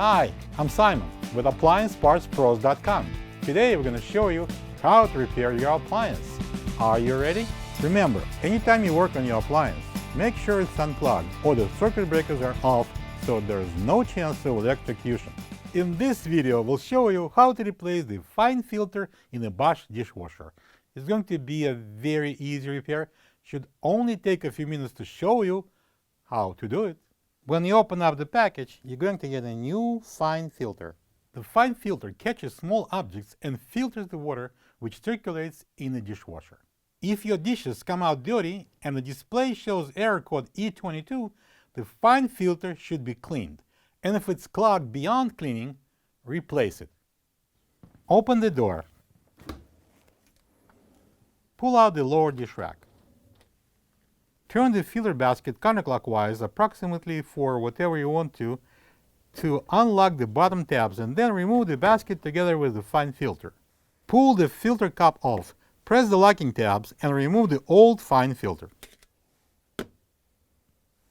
Hi, I'm Simon with AppliancePartsPros.com. Today we're going to show you how to repair your appliance. Are you ready? Remember, anytime you work on your appliance, make sure it's unplugged or the circuit breakers are off so there is no chance of electrocution. In this video, we'll show you how to replace the fine filter in a Bosch dishwasher. It's going to be a very easy repair. Should only take a few minutes to show you how to do it. When you open up the package, you're going to get a new fine filter. The fine filter catches small objects and filters the water which circulates in the dishwasher. If your dishes come out dirty and the display shows error code E22, the fine filter should be cleaned. And if it's clogged beyond cleaning, replace it. Open the door. Pull out the lower dish rack. Turn the filter basket counterclockwise approximately for whatever you want to unlock the bottom tabs and then remove the basket together with the fine filter. Pull the filter cap off, press the locking tabs and remove the old fine filter.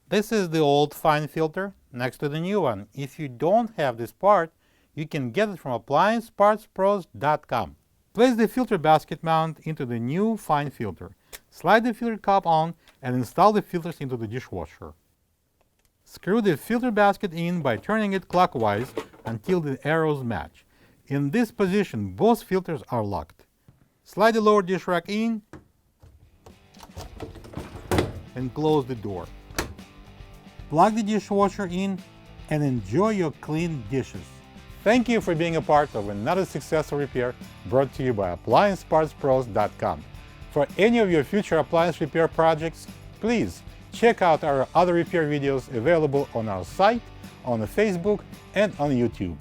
This is the old fine filter next to the new one. If you don't have this part, you can get it from AppliancePartsPros.com. Place the filter basket mount into the new fine filter. Slide the filter cap on and install the filters into the dishwasher. Screw the filter basket in by turning it clockwise until the arrows match. In this position, both filters are locked. Slide the lower dish rack in and close the door. Plug the dishwasher in and enjoy your clean dishes. Thank you for being a part of another successful repair brought to you by AppliancePartsPros.com. For any of your future appliance repair projects, please check out our other repair videos available on our site, on Facebook, and on YouTube.